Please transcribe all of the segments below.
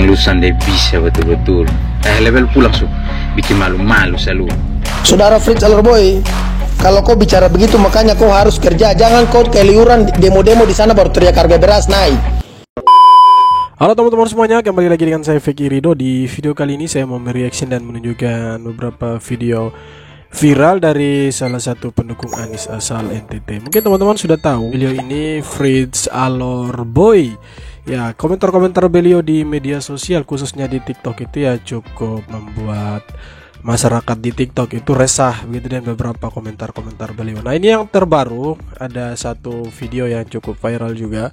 lu sandai bisa betul-betul. Level pulang su, bikin malu-malu selalu. Saudara Fritz Alorboy, kalau kau bicara begitu makanya kau harus kerja. Jangan kau keliuran demo-demo di sana baru teriak harga beras naik. Halo teman-teman semuanya, kembali lagi dengan saya Feki Rido. Di video kali ini saya mau mereaction dan menunjukkan beberapa video viral dari salah satu pendukung Anies asal NTT. Mungkin teman-teman sudah tahu beliau ini Fritz Alorboy. Ya, komentar-komentar beliau di media sosial khususnya di TikTok itu ya cukup membuat masyarakat di TikTok itu resah begitu, dan beberapa komentar-komentar beliau. Nah, ini yang terbaru, ada satu video yang cukup viral juga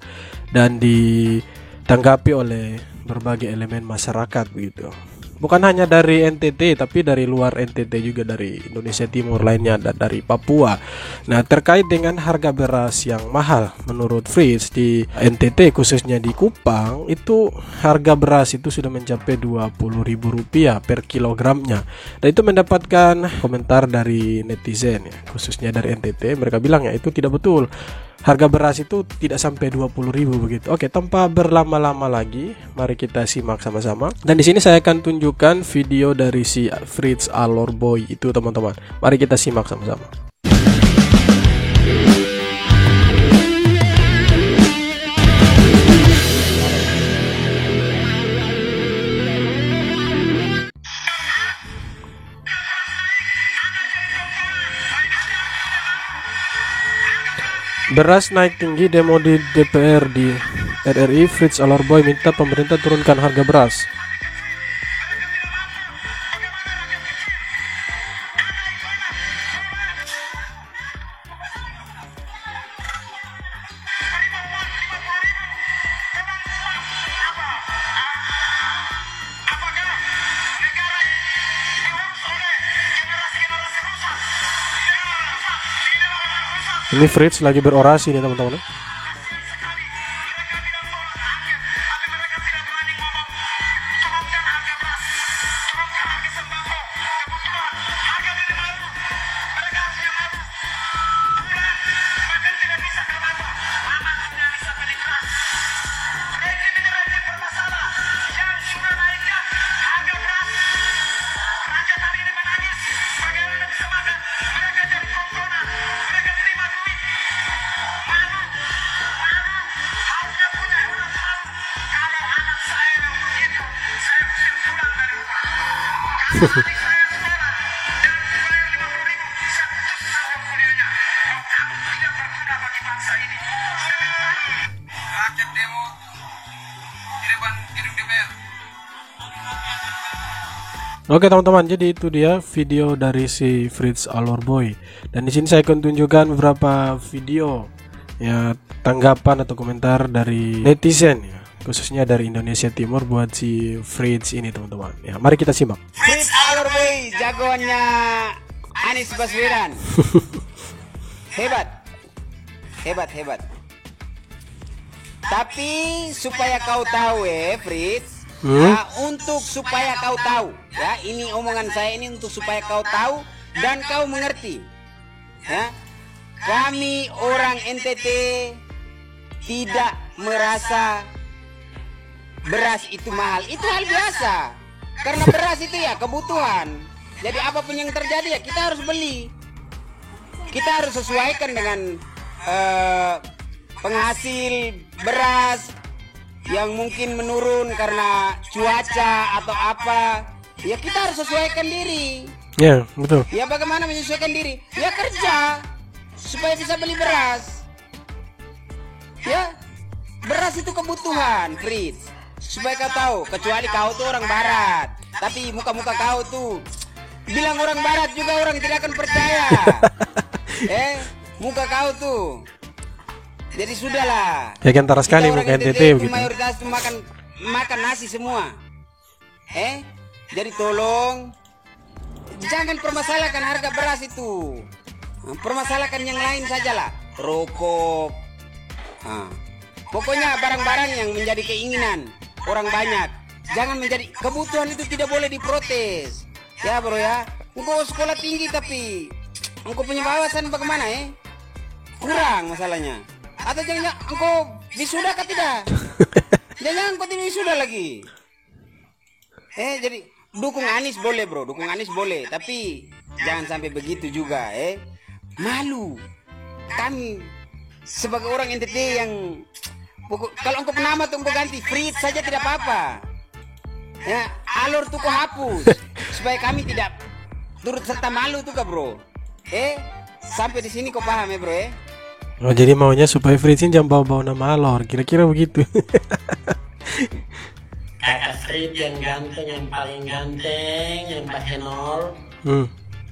dan ditanggapi oleh berbagai elemen masyarakat begitu. Bukan hanya dari NTT tapi dari luar NTT juga, dari Indonesia Timur lainnya dan dari Papua. Nah, terkait dengan harga beras yang mahal menurut Fritz di NTT khususnya di Kupang, itu harga beras itu sudah mencapai Rp20.000 per kilogramnya. Dan itu mendapatkan komentar dari netizen ya, khususnya dari NTT. Mereka bilang ya itu tidak betul. Harga beras itu tidak sampai 20.000 begitu. Oke, tanpa berlama-lama lagi, mari kita simak sama-sama. Dan di sini saya akan tunjukkan video dari si Fritz Alorboy itu, teman-teman. Mari kita simak sama-sama. Beras naik tinggi, demo di DPR di RRI. Fritz Alorboy minta pemerintah turunkan harga beras. Ini Fritz lagi berorasi nih teman-teman. Oke teman-teman, jadi itu dia video dari si Fritz Alorboy. Dan di sini saya akan tunjukkan beberapa video ya, tanggapan atau komentar dari netizen ya, khususnya dari Indonesia Timur buat si Fritz ini teman-teman. Ya, mari kita simak. Fritz Alorboy, jagoannya Anies Baswedan. Hebat. Tapi supaya kau tahu Fritz, ya, untuk supaya kau tahu, ya, ini omongan saya ini untuk supaya kau tahu dan kau mengerti. Ya, kami orang NTT tidak merasa beras itu mahal. Itu hal biasa. Karena beras itu ya kebutuhan. Jadi apapun yang terjadi ya kita harus beli. Kita harus sesuaikan dengan penghasil beras yang mungkin menurun karena cuaca atau apa. Ya kita harus sesuaikan diri. Ya, betul. Ya bagaimana menyesuaikan diri? Ya kerja supaya bisa beli beras. Ya, beras itu kebutuhan, Fritz. Supaya kau tahu, kecuali kau tuh orang barat. Tapi muka-muka kau tuh bilang orang barat juga orang tidak akan percaya. Muka kau tuh. Jadi sudahlah. Ya kan, antara sekali muka NTT begitu. Mayoritas tuh makan nasi semua. Jadi tolong jangan permasalahkan harga beras itu. Permasalahkan yang lain sajalah. Rokok. Pokoknya barang-barang yang menjadi keinginan orang banyak. Jangan menjadi kebutuhan, itu tidak boleh diprotes. Ya bro ya. Engkau sekolah tinggi tapi engkau punya wawasan bagaimana kurang masalahnya. Atau jangan engkau wisuda kah tidak? Jangan engkau tidak wisuda lagi. Jadi dukung Anies boleh bro, dukung Anies boleh, tapi jangan sampai begitu juga. Malu. Kami sebagai orang NTT yang kalau engkau penama tuh engkau ganti Fritz saja tidak apa-apa. Ya, alur tuh kau hapus supaya kami tidak turut serta malu tuh kak bro. Sampai di sini kau paham ya bro? Oh, jadi maunya supaya Fritzin jangan bawa-bawa nama alor, kira-kira begitu. Kakak Fritz yang ganteng, yang paling ganteng, yang pakai nol.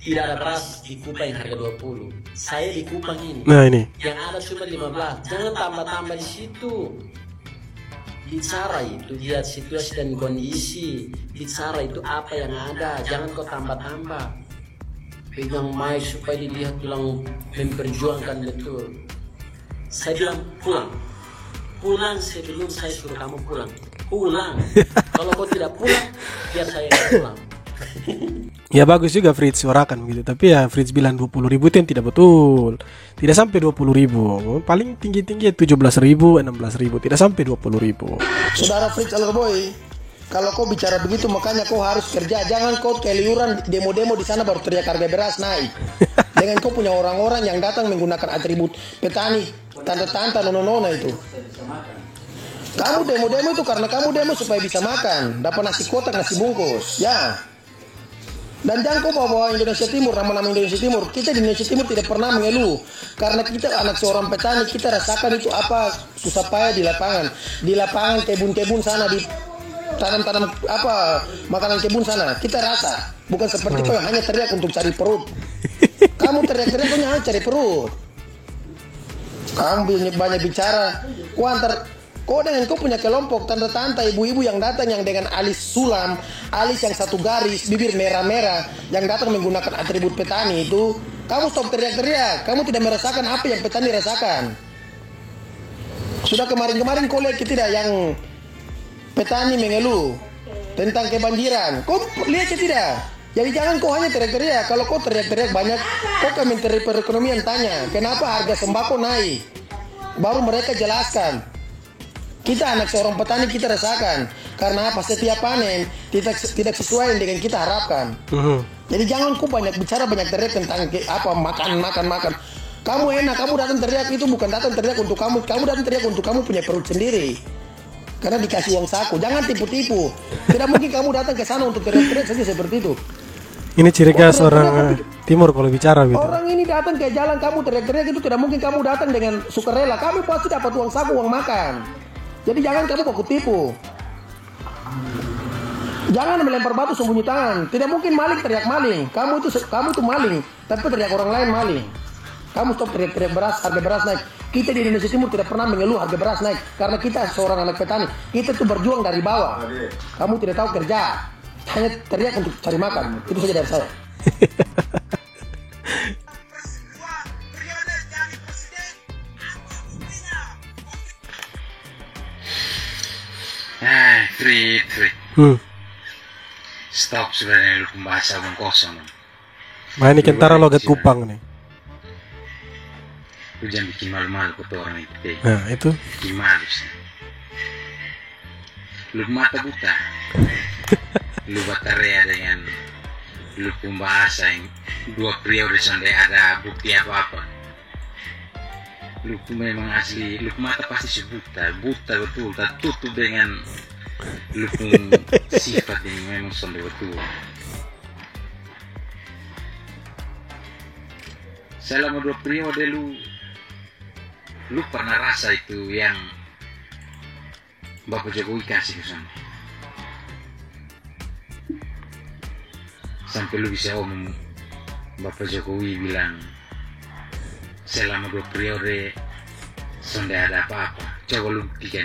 Tidak ada beras di Kupang yang harga 20. Saya di Kupang ini. Nah ini. Yang ada cuma 15. Jangan tambah-tambah di situ. Bicara itu lihat situasi dan kondisi. Bicara itu apa yang ada. Jangan kau tambah-tambah. Pegang mic supaya dilihat bilang memperjuangkan betul. Saya bilang pulang. Pulang sebelum saya suruh kamu pulang. Pulang. Kalau kau tidak pulang, biar saya pulang. Ya bagus juga Fritz suarakan begitu, tapi ya Fritz bilang 20.000 itu yang tidak betul. Tidak sampai 20.000. Paling tinggi-tinggi 17.000, 16.000, tidak sampai 20.000. Saudara Fritz Alerboy, kalau kau bicara begitu makanya kau harus kerja. Jangan kau keluyuran demo-demo di sana baru teriak harga beras naik. Dengan kau punya orang-orang yang datang menggunakan atribut petani, tanda-tanda nona-nona itu. Kamu demo-demo itu karena kamu demo supaya bisa makan, dapat nasi kotak, nasi bungkus, ya. Dan jangan kau bawa Indonesia Timur, nama-nama Indonesia Timur. Kita di Indonesia Timur tidak pernah mengeluh. Karena kita anak seorang petani, kita rasakan itu apa susah payah di lapangan. Di lapangan kebun-kebun sana, di tanam-tanam apa makanan kebun sana. Kita rasa. Bukan seperti kau yang hanya teriak untuk cari perut. Kamu teriak-teriak kau hanya cari perut. Kamu banyak bicara. Kau dengan kau punya kelompok tanda-tanda ibu-ibu yang datang yang dengan alis sulam, alis yang satu garis, bibir merah-merah, yang datang menggunakan atribut petani itu, kamu stop teriak-teriak. Kamu tidak merasakan apa yang petani rasakan. Sudah kemarin-kemarin kau lihat tidak yang petani mengeluh tentang kebanjiran. Kau lihat tidak? Jadi jangan kau hanya teriak-teriak. Kalau kau teriak-teriak banyak, kau ke Menteri Perekonomian tanya, kenapa harga sembako naik? Baru mereka jelaskan. Kita anak seorang petani kita rasakan karena apa setiap panen tidak sesuai dengan kita harapkan. Jadi jangan kau banyak bicara banyak teriak tentang apa makan. Kamu enak, kamu datang teriak itu bukan datang teriak untuk kamu datang teriak untuk kamu punya perut sendiri. Karena dikasih uang saku, jangan tipu-tipu. Tidak mungkin kamu datang ke sana untuk teriak-teriak saja seperti itu. Ini ciri khas orang Timur kalau bicara gitu. Orang ini datang ke jalan kamu teriak-teriak itu tidak mungkin kamu datang dengan sukarela. Kamu pasti dapat uang saku, uang makan. Jadi jangan kamu kok tipu. Jangan melempar batu sembunyi tangan. Tidak mungkin maling teriak maling. Kamu itu maling, tapi teriak orang lain maling. Kamu stop teriak-teriak beras, harga beras naik. Kita di Indonesia Timur tidak pernah mengeluh harga beras naik karena kita seorang anak petani. Kita tuh berjuang dari bawah. Kamu tidak tahu kerja, hanya teriak untuk cari makan. Itu saja dari saya. Frit. Stop sebenarnya lu pembahasan omong kosong. Nah ini kentara logat Kupang nih. Lu jangan bikin malu-malu ke orang itu. Nah itu. Bikin malu sih. Lu mata buta. Lu batarea dengan lu pembahasan yang 2 periode sampai ada bukti apa-apa. Lu memang asli, lu mata pasti buta betul, tertutup dengan lu sifat yang memang sampai betul. Selama 2 periode lu pernah rasa itu yang Bapak Jokowi kasih ke sana. Sampai lu bisa omong Bapak Jokowi bilang selama 2 periode sudah ada apa-apa. Coba lu buktikan,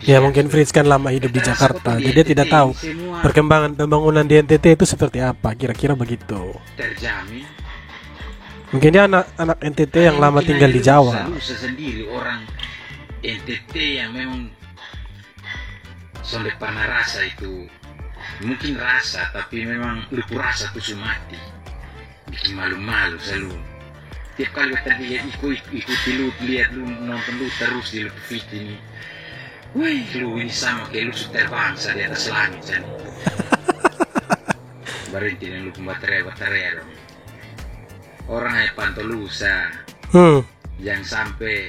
Ya mungkin Fritz kan lama hidup di Jakarta, jadi dia tidak tahu perkembangan pembangunan di NTT itu seperti apa. Kira-kira begitu. Terjamin. Mungkin dia anak NTT yang lama tinggal di Jawa. Lu sendiri orang NTT yang memang sudah pernah rasa itu. Mungkin rasa, tapi memang lu rasa tuh mati. Bikin malu-malu selalu. Tiap kali tadi ikuti lu, lihat lu, nonton lu terus di feed ini. Wih, lu ini sama kayak lu terbangsa di atas langit kan. berhenti dan lu baterai dong. Orang yang pantau lusa, jangan sampai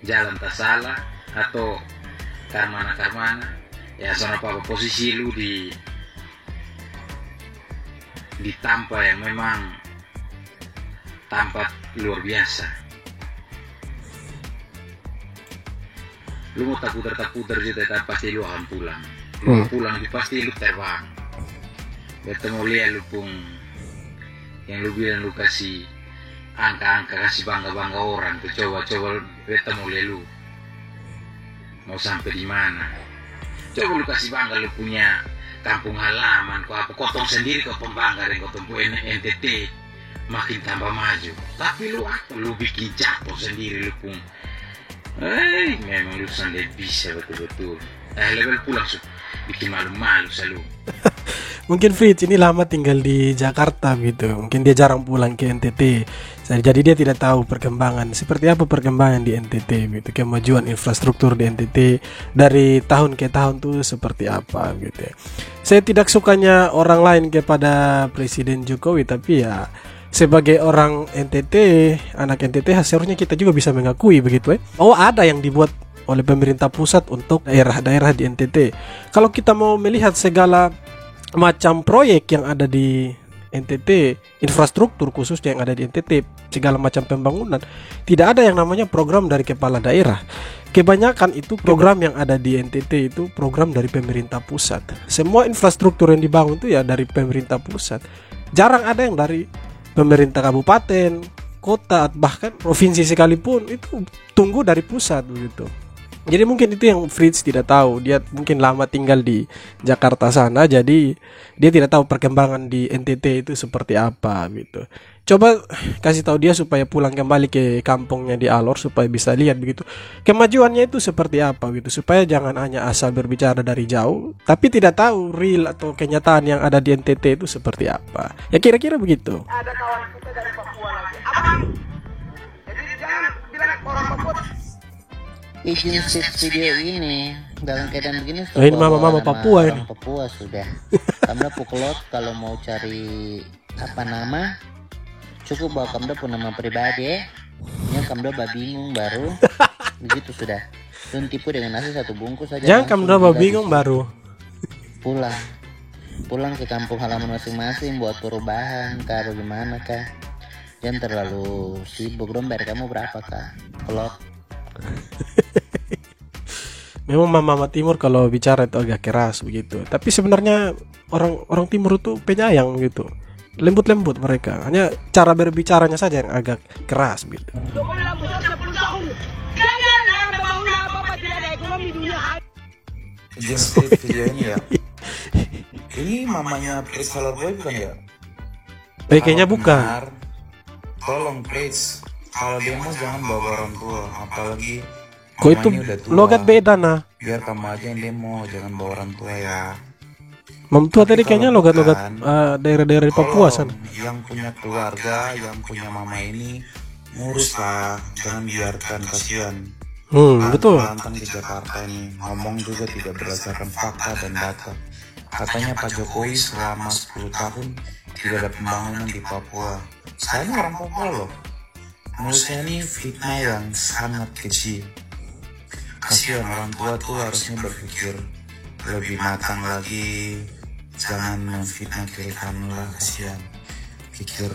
jalan tak salah atau karmana ya sono apa posisi lu di tampak yang memang tampak luar biasa. Lu mau tak putar gitu, tapi pasti lu akan pulang. Lu pulang pasti lu terbang. Bertemu lihat lu pun yang lu bilang lu kasih angka-angka, kasih bangga-bangga orang tuh, coba bertemu lihat lu mau sampai di mana. Coba lu kasih bangga lu punya kampung halaman, kau apa, kotong sendiri kau pembangga dan kau tempuh NTT makin tambah maju. Tapi lu apa, lu bikin jatuh sendiri lu pun. Memang lu sendiri bisa betul-betul. Level pulang bikin malu-malu selalu. Mungkin Fritz ini lama tinggal di Jakarta gitu. Mungkin dia jarang pulang ke NTT. Jadi dia tidak tahu perkembangan. Seperti apa perkembangan di NTT gitu. Kemajuan infrastruktur di NTT dari tahun ke tahun tuh seperti apa gitu. Saya tidak sukanya orang lain kepada Presiden Jokowi, tapi ya sebagai orang NTT, anak NTT, seharusnya kita juga bisa mengakui begitu ya. Oh, ada yang dibuat oleh pemerintah pusat untuk daerah-daerah di NTT. Kalau kita mau melihat segala macam proyek yang ada di NTT, infrastruktur khususnya yang ada di NTT, segala macam pembangunan, tidak ada yang namanya program dari kepala daerah. Kebanyakan itu program yang ada di NTT itu program dari pemerintah pusat. Semua infrastruktur yang dibangun itu ya dari pemerintah pusat. Jarang ada yang dari pemerintah kabupaten, kota, bahkan provinsi sekalipun itu tunggu dari pusat begitu. Jadi mungkin itu yang Fritz tidak tahu. Dia mungkin lama tinggal di Jakarta sana, jadi dia tidak tahu perkembangan di NTT itu seperti apa gitu. Coba kasih tahu dia supaya pulang kembali ke kampungnya di Alor supaya bisa lihat begitu kemajuannya itu seperti apa gitu. Supaya jangan hanya asal berbicara dari jauh tapi tidak tahu real atau kenyataan yang ada di NTT itu seperti apa. Ya kira-kira begitu. Ada kawan kita dari Papua lagi. Abang, jadi jangan bilang orang Papua. Izin shoot video ini dalam keadaan begini. Ini mama Papua ini. Papua sudah. Kamda pukulot kalau mau cari apa nama, cukup bawa kamda pun nama pribadi. Yang kamda bingung baru. Begitu sudah. Dan tipu dengan nasi satu bungkus saja. Jangan kamda bingung baru. Pulang ke kampung halaman masing-masing buat perubahan kah bagaimana kah. Jangan terlalu sibuk dong. Bayar kamu berapa kah? Pelot. Memang mama timur kalau bicara itu agak keras begitu. Tapi sebenarnya orang timur itu penyayang gitu. Lembut-lembut mereka. Hanya cara berbicaranya saja yang agak keras gitu. Just video ini ya. Ini mamanya Prince Alorboy bukan ya? Kayaknya bukan. Tolong Prince, kalau demo jangan bawa orang tua, apalagi kok itu logat beda nah. Biar kamu aja yang demo, jangan bawa orang tua ya. Mam tua tadi kayaknya logat-logat daerah-daerah di Papua sana. Yang punya keluarga, yang punya mama ini nguruslah, jangan biarkan, kasihan. Betul. Tentang di Jakarta ini ngomong juga tidak berdasarkan fakta dan data. Katanya Pak Jokowi selama 10 tahun tidak ada pembangunan di Papua. Saya ini orang Papua loh. Menurut saya ini fitnah yang sangat kecil. Kasihan orang tua tuh harusnya berpikir lebih matang lagi. Jangan memfitnah kiri kanan lah, kasihan. Pikir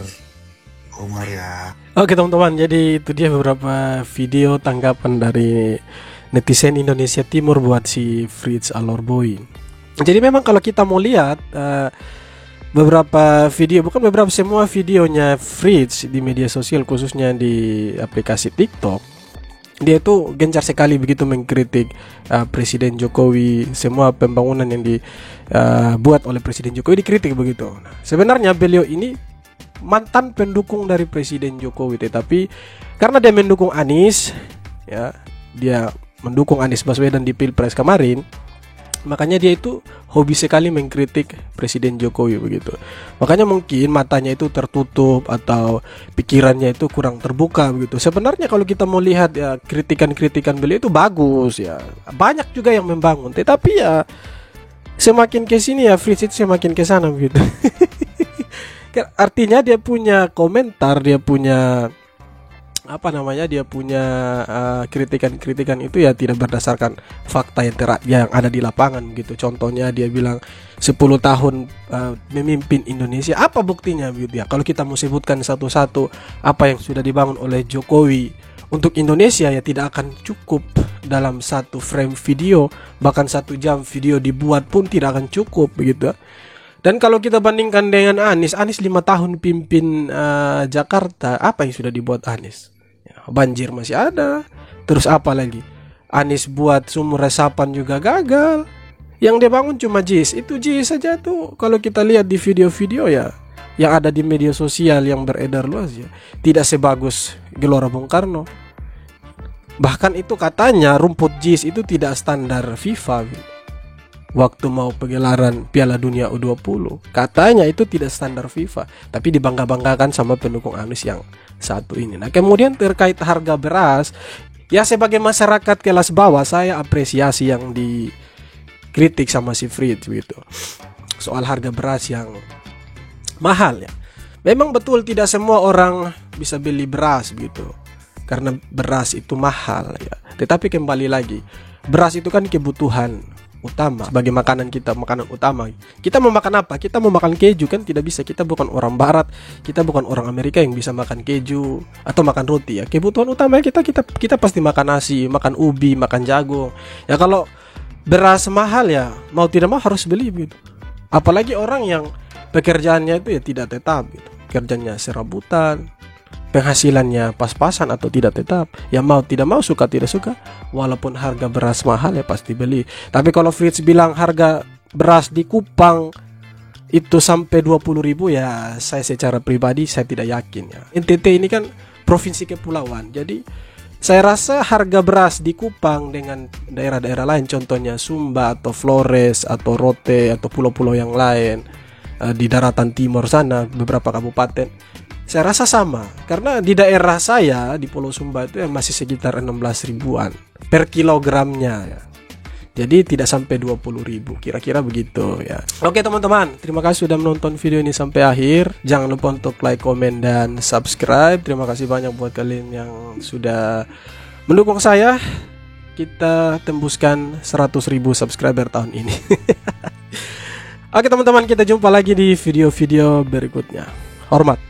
umur ya. Oke teman-teman, jadi itu dia beberapa video tanggapan dari netizen Indonesia Timur buat si Fritz Alorboy. Jadi memang kalau kita mau lihat beberapa video, bukan beberapa, semua videonya Fritz di media sosial khususnya di aplikasi TikTok, dia itu gencar sekali begitu mengkritik Presiden Jokowi. Semua pembangunan yang dibuat oleh Presiden Jokowi dikritik begitu. Nah, sebenarnya beliau ini mantan pendukung dari Presiden Jokowi, tetapi karena dia mendukung Anies, ya, dia mendukung Anies Baswedan di Pilpres kemarin, makanya dia itu hobi sekali mengkritik Presiden Jokowi begitu. Makanya mungkin matanya itu tertutup atau pikirannya itu kurang terbuka begitu. Sebenarnya kalau kita mau lihat ya, kritikan-kritikan beliau itu bagus ya. Banyak juga yang membangun, tetapi ya semakin ke sini ya Fritz itu semakin ke sana gitu. Artinya dia punya komentar, dia punya dia punya kritikan-kritikan itu ya tidak berdasarkan fakta yang ada di lapangan gitu. Contohnya dia bilang 10 tahun memimpin Indonesia, apa buktinya gitu ya. Kalau kita mau sebutkan satu-satu apa yang sudah dibangun oleh Jokowi untuk Indonesia ya tidak akan cukup dalam satu frame video, bahkan 1 jam video dibuat pun tidak akan cukup begitu. Dan kalau kita bandingkan dengan Anies 5 tahun pimpin Jakarta, apa yang sudah dibuat Anies? Banjir masih ada. Terus apa lagi? Anies buat sumur resapan juga gagal. Yang dia bangun cuma JIS. Itu JIS saja tuh. Kalau kita lihat di video-video ya yang ada di media sosial yang beredar luas ya, tidak sebagus Gelora Bung Karno. Bahkan itu katanya rumput JIS itu tidak standar FIFA. Waktu mau pegelaran Piala Dunia U20, katanya itu tidak standar FIFA, tapi dibangga-banggakan sama pendukung Anies yang satu ini. Nah, kemudian terkait harga beras, ya sebagai masyarakat kelas bawah saya apresiasi yang dikritik sama si Fritz gitu. Soal harga beras yang mahal ya. Memang betul tidak semua orang bisa beli beras gitu. Karena beras itu mahal ya. Tetapi kembali lagi, beras itu kan kebutuhan utama sebagai makanan kita, makanan utama. Kita mau makan apa? Kita mau makan keju kan tidak bisa. Kita bukan orang barat, kita bukan orang Amerika yang bisa makan keju atau makan roti ya. Kebutuhan utama kita pasti makan nasi, makan ubi, makan jagung. Ya kalau beras mahal ya mau tidak mau harus beli gitu. Apalagi orang yang pekerjaannya itu ya tidak tetap gitu. Kerjanya serabutan, penghasilannya pas-pasan atau tidak tetap, ya mau tidak mau, suka tidak suka, walaupun harga beras mahal ya pasti beli. Tapi kalau Fritz bilang harga beras di Kupang itu sampai 20.000 ya saya secara pribadi saya tidak yakin ya. NTT ini kan provinsi kepulauan, jadi saya rasa harga beras di Kupang dengan daerah-daerah lain, contohnya Sumba atau Flores atau Rote atau pulau-pulau yang lain di daratan timur sana, beberapa kabupaten, saya rasa sama. Karena di daerah saya di Pulau Sumba itu masih sekitar 16 ribuan per kilogramnya ya. Jadi tidak sampai 20.000, kira-kira begitu ya. Oke teman-teman, terima kasih sudah menonton video ini sampai akhir. Jangan lupa untuk like, komen, dan subscribe. Terima kasih banyak buat kalian yang sudah mendukung saya. Kita tembuskan 100.000 subscriber tahun ini. Oke teman-teman, kita jumpa lagi di video-video berikutnya. Hormat.